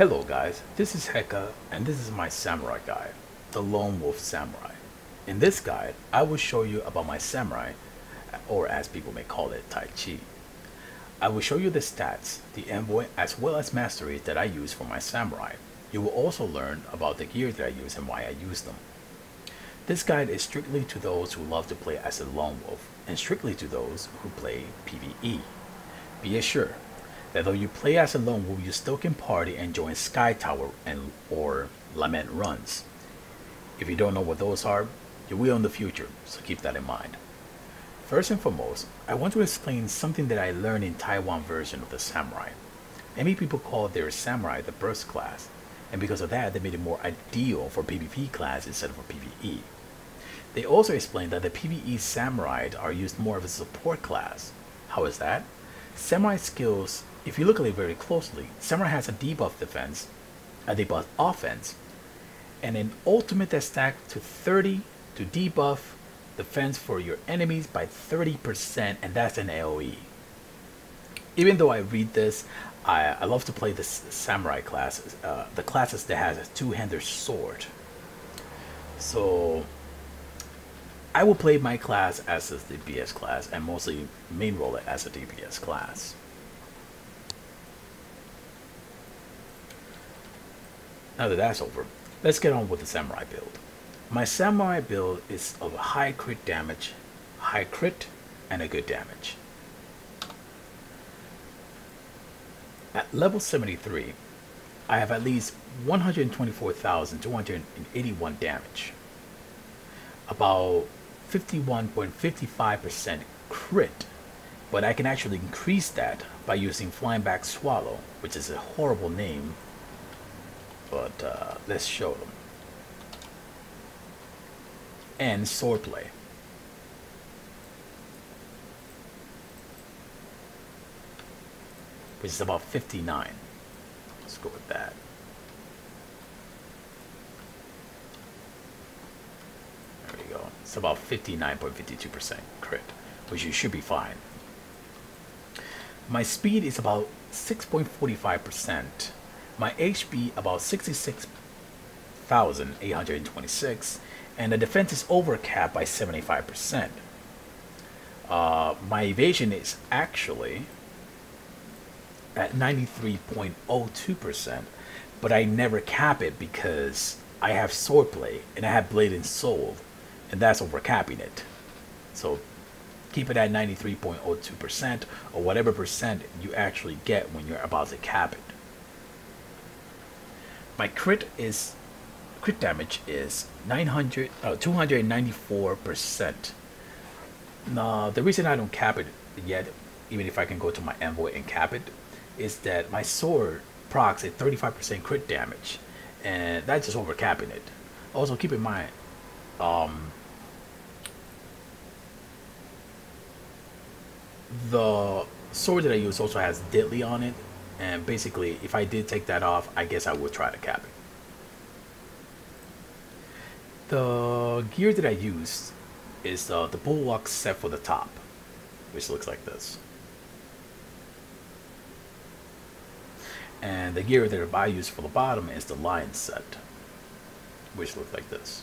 Hello guys, this is Heka and this is my samurai guide, the Lone Wolf Samurai. In this guide, I will show you about my samurai, or as people may call it, Tai Chi. I will show you the stats, the envoy, as well as masteries that I use for my samurai. You will also learn about the gear that I use and why I use them. This guide is strictly to those who love to play as a lone wolf, and strictly to those who play PvE. Be assured that though you play as a lone wolf, you still can party and join Sky Tower and or Lament runs. If you don't know what those are, you will in the future, so keep that in mind. First and foremost, I want to explain something that I learned in Taiwan version of the samurai. Many people call their samurai the burst class, and because of that, they made it more ideal for PvP class instead of for PvE. They also explained that the PvE samurai are used more of a support class. How is that? Samurai skills, if you look at it very closely, samurai has a debuff defense, a debuff offense, and an ultimate that stacks to 30 to debuff defense for your enemies by 30%, and that's an AoE. Even though I read this, I love to play the samurai classes, the classes that has a two-handed sword. So I will play my class as a DPS class and mostly main role it as a DPS class. Now that that's over, let's get on with the samurai build. My samurai build is of high crit damage, high crit, and a good damage. At level 73, I have at least 124,281 damage, about 51.55% crit, but I can actually increase that by using Flying Back Swallow, which is a horrible name, but let's show them. And swordplay. Which is about 59. Let's go with that. There we go. It's about 59.52% crit, which you should be fine. My speed is about 6.45%. My HP about 66,826, and the defense is overcapped by 75%. My evasion is actually at 93.02%, but I never cap it because I have swordplay and I have blade and soul, and that's overcapping it. So keep it at 93.02% or whatever percent you actually get when you're about to cap it. My crit damage is 294%. Now, the reason I don't cap it yet, even if I can go to my envoy and cap it, is that my sword procs at 35% crit damage, and that's just overcapping it. Also, keep in mind, the sword that I use also has deadly on it, and basically, if I did take that off, I guess I would try to cap it. The gear that I use is the bulwark set for the top, which looks like this. And the gear that I use for the bottom is the lion set, which looks like this.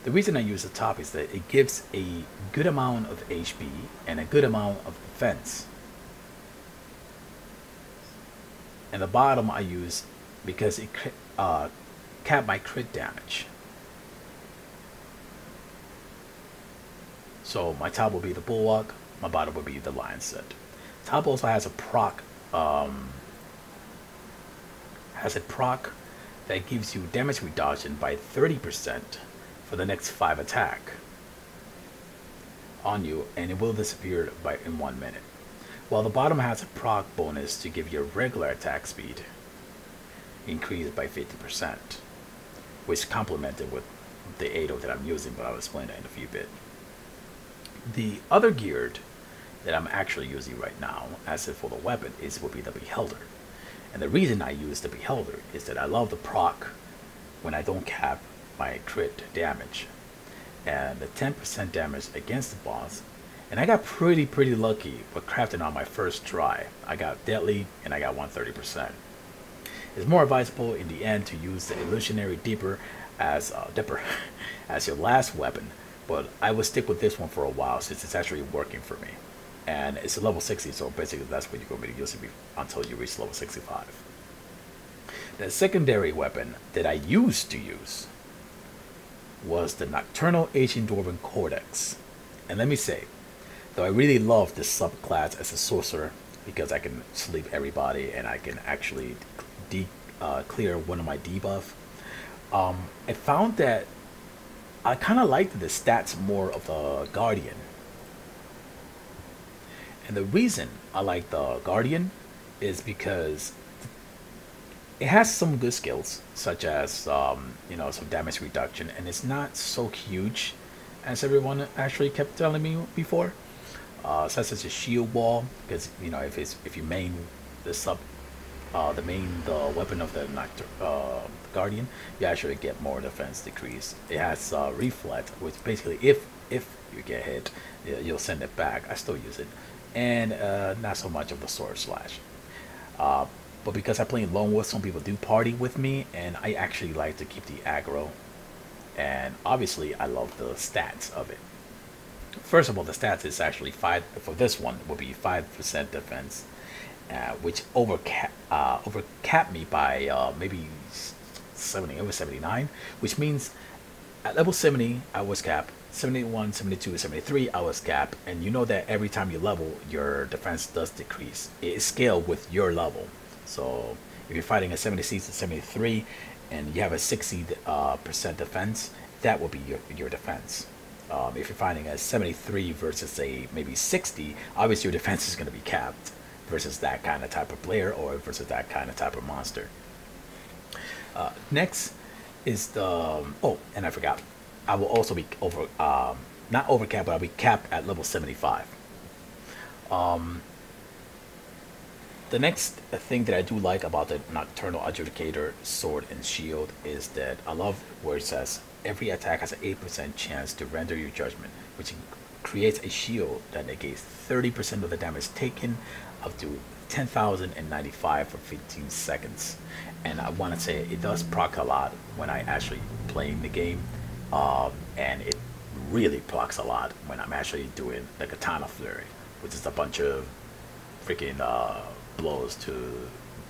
The reason I use the top is that it gives a good amount of HP and a good amount of defense. And the bottom I use because it cap my crit damage. So my top will be the bulwark, my bottom will be the lion set. Top also has a proc that gives you damage reduction by 30% for the next 5 attack on you, and it will disappear in 1 minute. While the bottom has a proc bonus to give you a regular attack speed increased by 50%, which is complemented with the 80 that I'm using, but I'll explain that in a few bit. The other gear that I'm actually using right now, as if for the weapon, will be the Beholder. And the reason I use the Beholder is that I love the proc when I don't cap my crit damage, and the 10% damage against the boss, And I got pretty lucky with crafting on my first try. I got deadly and I got 130%. It's more advisable in the end to use the illusionary dipper as your last weapon, but I will stick with this one for a while since it's actually working for me. And it's a level 60, so basically that's what you're going to be using until you reach level 65. The secondary weapon that I used to use was the Nocturnal Ancient Dwarven Codex. And let me say, though I really love this subclass as a sorcerer because I can sleep everybody and I can actually clear one of my debuff, I found that I kind of liked the stats more of the Guardian. And the reason I like the Guardian is because it has some good skills, such as some damage reduction, and it's not so huge as everyone actually kept telling me before. Such as a shield wall, because if you main the weapon of the Guardian, you actually get more defense decrease. It has reflect, which basically if you get hit, you'll send it back. I still use it, and not so much of the sword slash. But because I play LoneWolf, some people do party with me, and I actually like to keep the aggro. And obviously, I love the stats of it. First of all, the stats is actually 5 for this one will be 5% defense, which overcap me by maybe 70 over 79, which means at level 70 I was capped, 71, 72, 73 I was capped, and you know that every time you level, your defense does decrease. It is scaled with your level. So if you're fighting a 76 to 73 and you have a 60% defense, that will be your defense. If you're fighting a 73 versus a maybe 60, obviously your defense is going to be capped versus that kind of type of player or versus that kind of type of monster. Next is the and I forgot, I will also be not over capped, but I'll be capped at level 75. The next thing that I do like about the Nocturnal Adjudicator Sword and Shield is that I love where it says every attack has an 8% chance to render your judgment, which creates a shield that negates 30% of the damage taken up to 10,095 for 15 seconds. And I want to say it does proc a lot when I actually playing the game, and it really procs a lot when I'm actually doing the Katana Flurry, which is a bunch of freaking blows to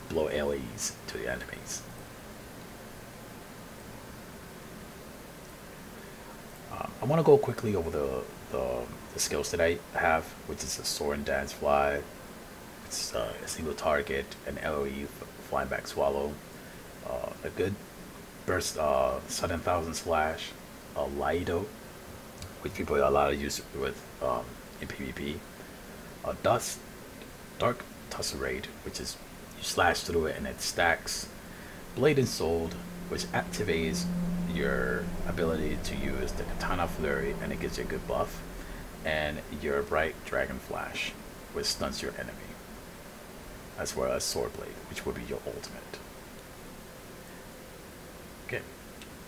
blow AoEs to the enemies. I want to go quickly over the skills that I have, which is a Soar and Dance Fly. It's a single target, an AoE flying back swallow, a good burst, sudden thousand slash, a Lido, which people are allowed to use with in PvP, a dark Tusserade, which is you slash through it and it stacks, Blade and Sword, which activates your ability to use the Katana Flurry and it gives you a good buff, and your Bright Dragon Flash, which stuns your enemy, as well as Sword Blade, which will be your ultimate. Okay,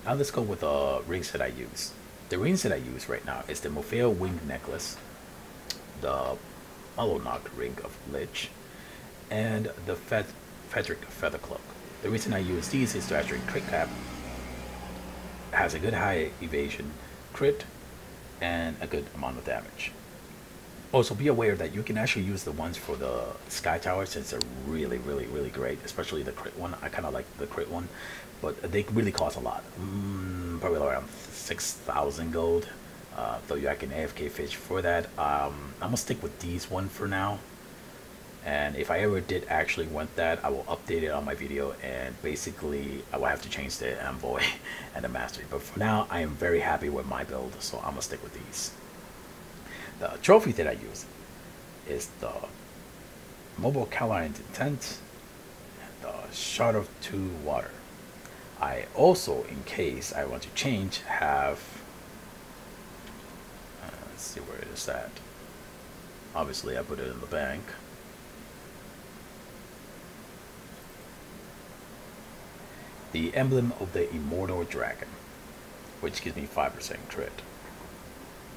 now let's go with the rings that I use. The rings that I use right now is the Morpheo Winged Necklace, the Malonok Ring of Lich, and the Frederick Feather Cloak. The reason I use these is to actually crit cap, has a good high evasion, crit, and a good amount of damage. Also, be aware that you can actually use the ones for the Sky Tower since they're really great, especially the crit one. I kind of like the crit one, but they really cost a lot, probably around 6,000 gold. Though I can AFK fish for that. I'm gonna stick with these one for now, and if I ever did actually want that, I will update it on my video, and basically I will have to change the envoy and the mastery. But for now, I am very happy with my build, so I'm gonna stick with these. The trophy that I use is the Mobile Caline Intent and the Shard of Two Water. I also, in case I want to change, have let's see where it is at. Obviously, I put it in the bank. The Emblem of the Immortal Dragon, which gives me 5% crit.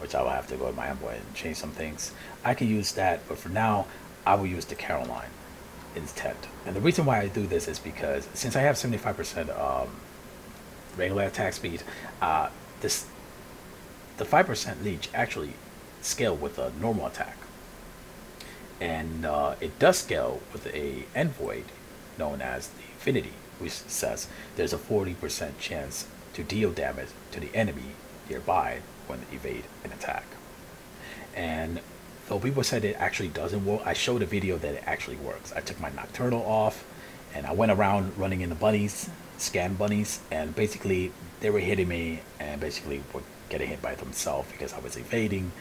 which I will have to go to my envoy and change some things. I can use that, but for now, I will use the Caroline instead. And the reason why I do this is because since I have 75% regular attack speed, this the 5% leech actually scale with a normal attack, and it does scale with a envoy known as the Infinity, which says there's a 40% chance to deal damage to the enemy nearby when they evade an attack. And though people said it actually doesn't work, I showed a video that it actually works. I took my Nocturnal off and I went around running in the bunnies, scan bunnies, and basically they were hitting me and basically were getting hit by themselves because I was evading,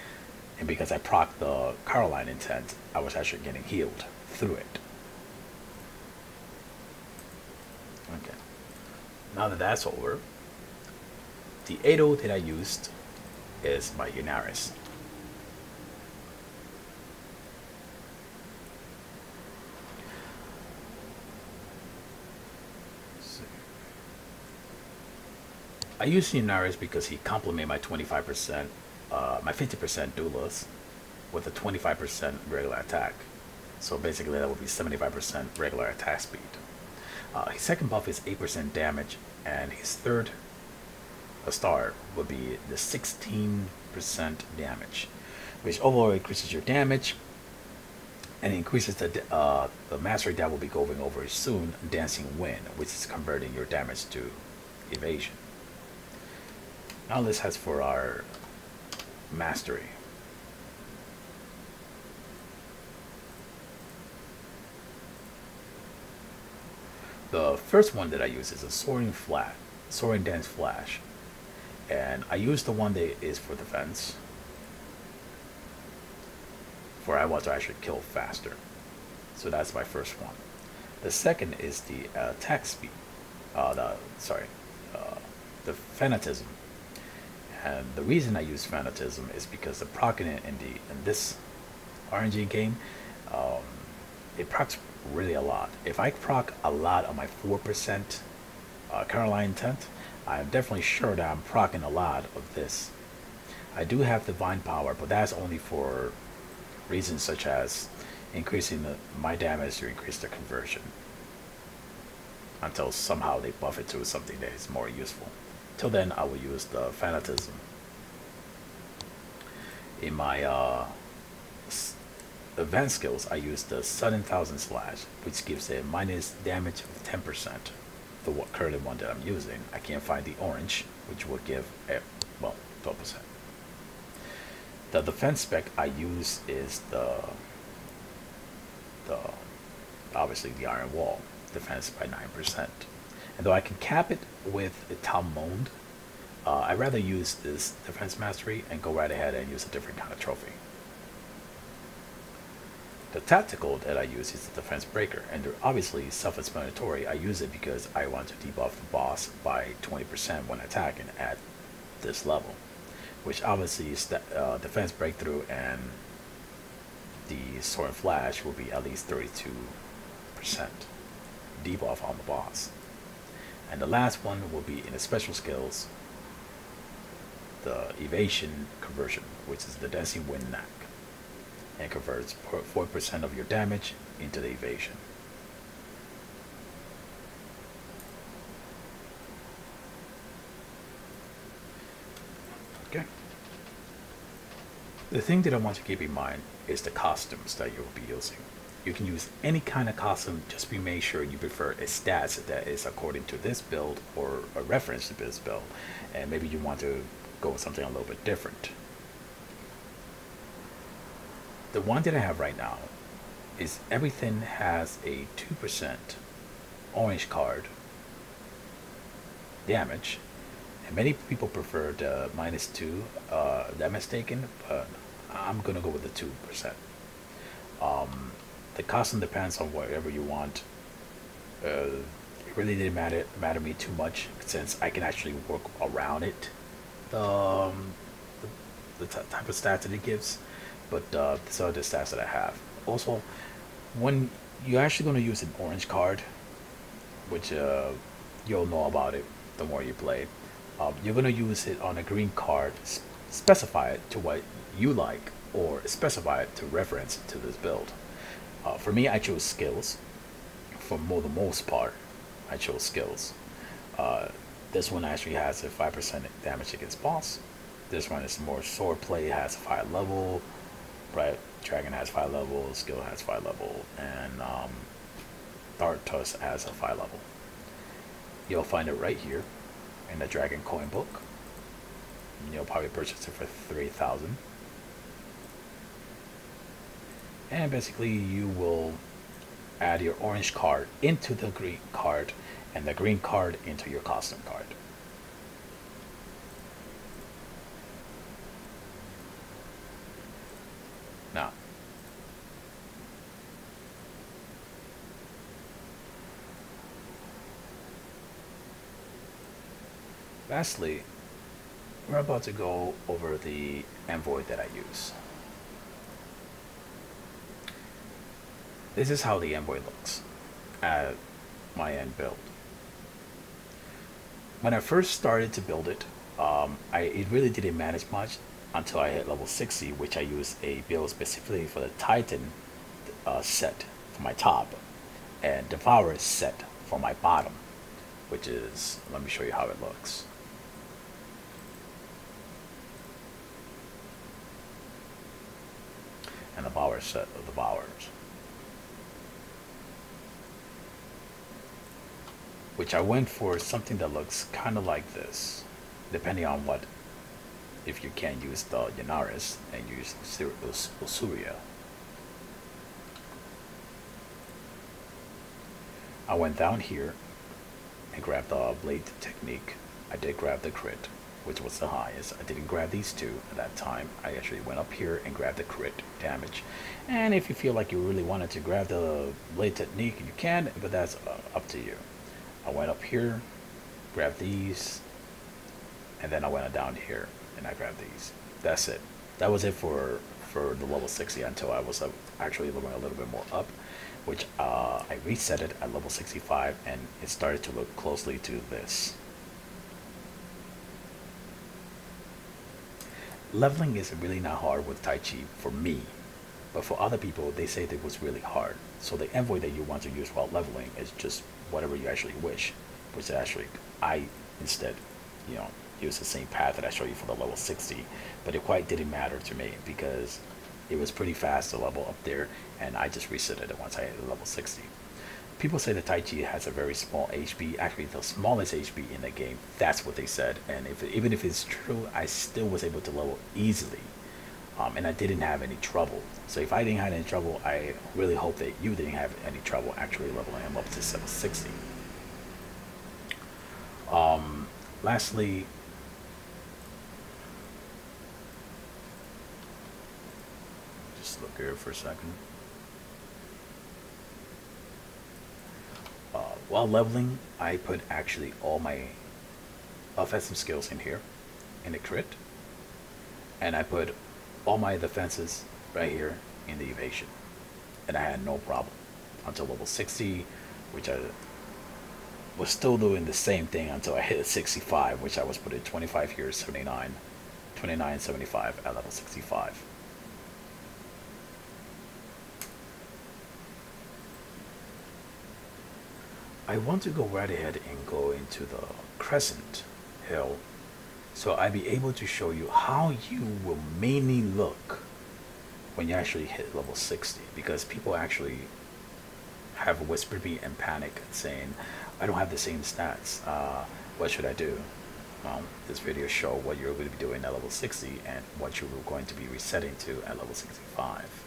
and because I procced the Caroline intent, I was actually getting healed through it. Okay, now that that's over, the Ado that I used is my Unaris. I use Unaris because he complemented my 25%, my 50% duelist with a 25% regular attack. So basically that would be 75% regular attack speed. His second buff is 8% damage, and his third star would be the 16% damage, which overall increases your damage, and it increases the mastery that will be going over soon, Dancing Wind, which is converting your damage to evasion. Now let's head for our mastery. The first one that I use is a Soaring Dance Flash, and I use the one that is for defense, for I want to actually kill faster. So that's my first one. The second is the attack speed, the Fanatism. And the reason I use Fanatism is because the proccing in this RNG game, it procs really a lot. If I proc a lot on my 4% Caroline intent, I'm definitely sure that I'm proccing a lot of this. I do have Divine Power, but that's only for reasons such as increasing my damage to increase the conversion, until somehow they buff it to something that is more useful. Till then, I will use the Fanatism. In my advanced skills, I use the Sudden Thousand Slash, which gives a minus damage of 10%. The current one that I'm using, I can't find the orange, which will give a, well, 12%. The defense spec I use is the obviously the Iron Wall, defense by 9%. And though I can cap it with a Talmud, I'd rather use this defense mastery and go right ahead and use a different kind of trophy. The tactical that I use is the defense breaker, and they're obviously self-explanatory. I use it because I want to debuff the boss by 20% when attacking at this level, which obviously is defense breakthrough, and the sword and flash will be at least 32% debuff on the boss. And the last one will be in the special skills, the evasion conversion, which is the Dancing Wind Knack, and converts 4% of your damage into the evasion. Okay. The thing that I want to keep in mind is the costumes that you'll be using. You can use any kind of costume, just be made sure you prefer a stats that is according to this build or a reference to this build, and maybe you want to go with something a little bit different. The one that I have right now is everything has a 2% orange card damage, and many people prefer the -2 damage taken, but I'm gonna go with the 2%. The costume depends on whatever you want. It really didn't matter me too much, since I can actually work around it, the type of stats that it gives. But these are the stats that I have. Also, when you're actually going to use an orange card, which you'll know about it the more you play, you're going to use it on a green card specify it to what you like, or specify it to reference to this build. For me, I chose skills. For the most part, I chose skills. This one actually has a 5% damage against boss. This one is more sword play, has 5 level, right? Dragon has 5 level, skill has 5 level, and Dark Tusk has a 5 level. You'll find it right here in the Dragon Coin book. You'll probably purchase it for 3,000. And basically you will add your orange card into the green card, and the green card into your costume card. Now, lastly, we're about to go over the envoy that I use. This is how the envoy looks at my end build. When I first started to build it, it really didn't manage much until I hit level 60, which I used a build specifically for the Titan set for my top, and Devourer set for my bottom, which is, let me show you how it looks. And the Devourer set of Devourers, which I went for something that looks kind of like this, depending on what, if you can't use the Yanaris and use sorryi. I went down here and grabbed the blade technique. I did grab the crit, which was the highest. I didn't grab these two at that time. I actually went up here and grabbed the crit damage. And if you feel like you really wanted to grab the blade technique, you can, but that's up to you. I went up here, grabbed these, and then I went down here and I grabbed these. That's it. That was it for the level 60 until I was actually leveling a little bit more up, which I reset it at level 65, and it started to look closely to this. Leveling is really not hard with Tai Chi for me, but for other people, they say that it was really hard. So the envoy that you want to use while leveling is just whatever you actually wish, which actually I instead, use the same path that I showed you for the level 60, but it quite didn't matter to me because it was pretty fast to level up there, and I just reset it once I hit level 60. People say that Tai Chi has a very small HP, actually the smallest HP in the game. That's what they said, and even if it's true, I still was able to level easily, and I didn't have any trouble. So if I didn't have any trouble, I really hope that you didn't have any trouble actually leveling him up to level 60. Lastly, just look here for a second. While leveling, I put actually all my offensive skills in here, in the crit, and I put all my defenses right here in the evasion, and I had no problem until level 60, which I was still doing the same thing until I hit 65, which I was putting 25 here, 79, 29, 75 at level 65. I want to go right ahead and go into the Crescent Hill, so I'll be able to show you how you will mainly look when you actually hit level 60, because people actually have whispered me and panic saying, I don't have the same stats, what should I do? Well, this video show what you're going to be doing at level 60 and what you're going to be resetting to at level 65.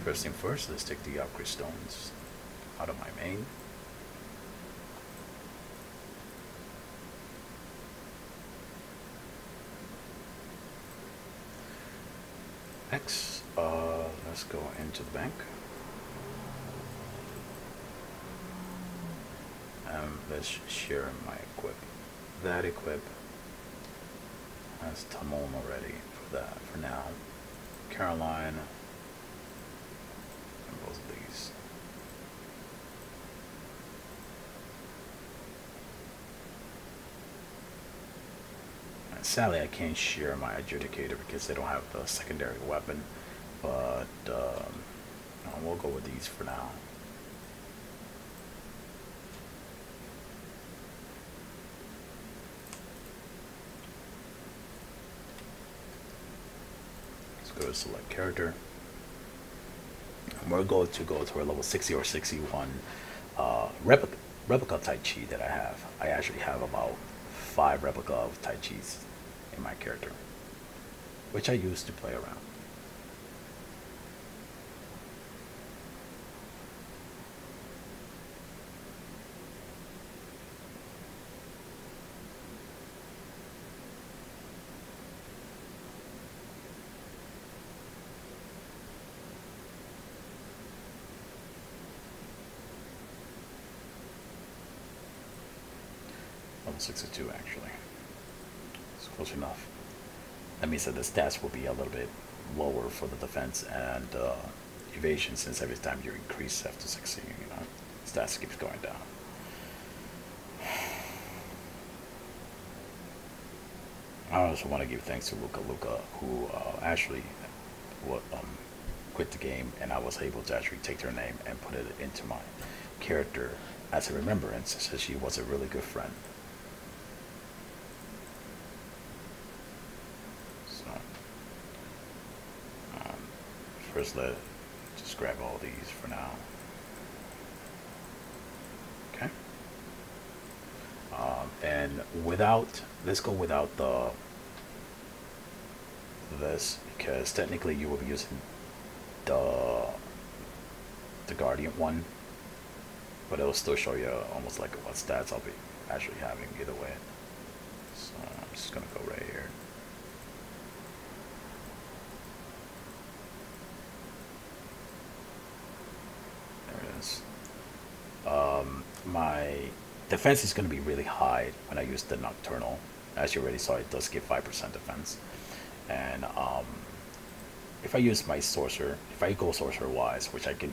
First thing first, let's take the upgrade stones out of my main. Next, let's go into the bank. Let's share my equip. That equip has Tamon already for that for now. Caroline, both of these. And sadly, I can't share my adjudicator because they don't have the secondary weapon, but we'll go with these for now. Go to select character. And we're going to go to a level 60 or 61 replica Tai Chi that I have. I actually have about 5 replica of Tai Chis in my character, which I use to play around. Level 62 actually. It's close enough. That means that the stats will be a little bit lower for the defense and evasion, since every time you increase after 60, you know, stats keeps going down. I also want to give thanks to Luca, who actually quit the game, and I was able to actually take their name and put it into my character as a remembrance, since she was a really good friend. So, first let's just grab all these for now. Okay. And without, let's go without this, because technically you will be using the Guardian one, but it'll still show you almost like what stats I'll be actually having either way. So I'm just gonna go right here. There it is. My defense is going to be really high when I use the Nocturnal. As you already saw, it does give 5% defense. And if I use my Sorcerer, if I go Sorcerer wise, which I can,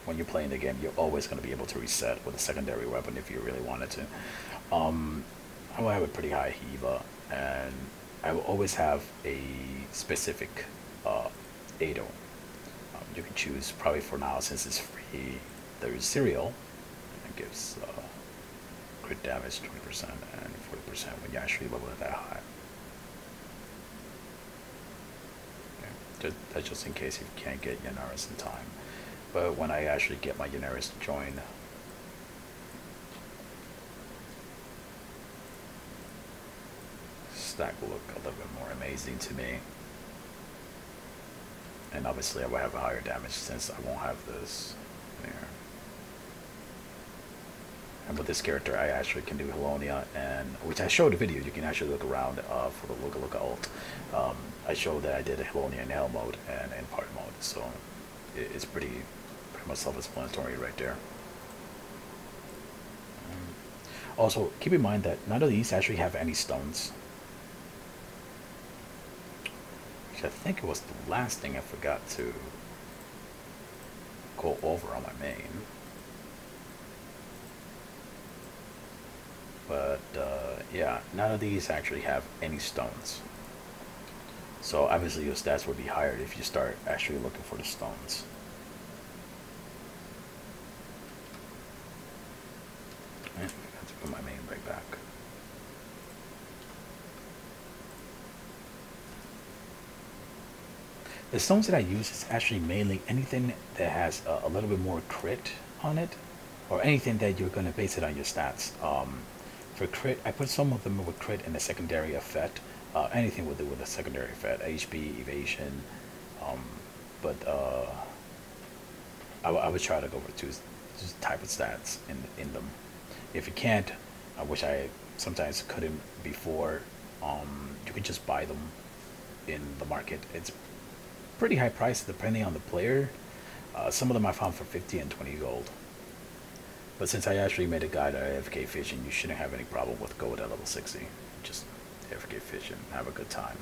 when you're playing the game, you're always going to be able to reset with a secondary weapon if you really wanted to. I will have a pretty high Hiva, and I will always have a specific Ado. You can choose, probably for now, since it's free, there's Serial. It gives crit damage 20% and 40% when you actually level it that high. Okay. That's just in case you can't get Yanaris in time. But when I actually get my Yanaris to join, stack will look a little bit more amazing to me. And obviously I will have a higher damage since I won't have this there. And with this character, I actually can do Helonia, and which I showed a video. You can actually look around for the Look ult. I showed that I did a Helonia in Hell mode and in Part mode, so it's pretty much self-explanatory right there. Also, keep in mind that none of these actually have any stones. Which I think it was the last thing I forgot to go over on my main. But yeah, none of these actually have any stones. So obviously your stats would be higher if you start actually looking for the stones. And I have to put my main right back. The stones that I use is actually mainly anything that has a little bit more crit on it, or anything that you're going to base it on your stats. For crit, I put some of them with crit and a secondary effect. Anything with a secondary effect, HP, evasion. But I would try to go for two type of stats in them. If you can't, which I sometimes couldn't before, you can just buy them in the market. It's pretty high price depending on the player. Some of them I found for 50 and 20 gold. But since I actually made a guide on AFK fishing, you shouldn't have any problem with gold at level 60. Just AFK fish and have a good time.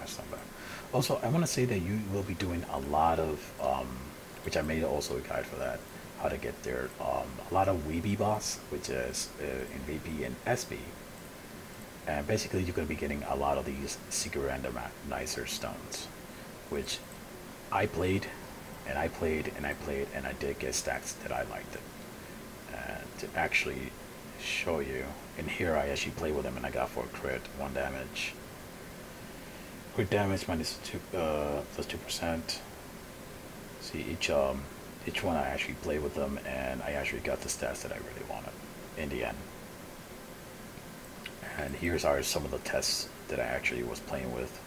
my stuff back. Also, I want to say that you will be doing a lot of, which I made also a guide for that, how to get there. A lot of Weeby boss, which is in VP and SB. And basically, you're going to be getting a lot of these secret randomizer stones, which I played, and I played, and I played, and I did get stacks that I liked it. And to actually show you, in here I actually played with them, and I got 4 crit, 1 damage. Crit damage minus 2, plus 2%. See, each one I actually played with them, and I actually got the stats that I really wanted in the end. And here's some of the tests that I actually was playing with.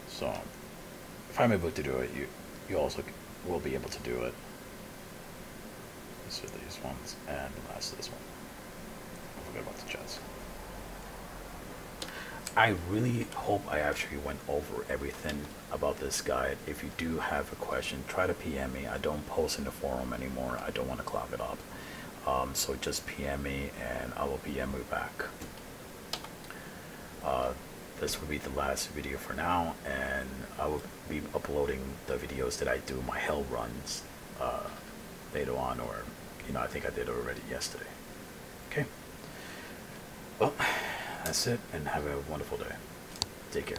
So, if I'm able to do it, you also will be able to do it. These are these ones, and the last of this one. Don't forget about the chest. I really hope I actually went over everything about this guide. If you do have a question, try to PM me. I don't post in the forum anymore. I don't want to clog it up. So just PM me and I will PM you back. This will be the last video for now, and I will be uploading the videos that I do my hell runs later on, or I think I did already yesterday. Okay. Well, that's it, and have a wonderful day. Take care.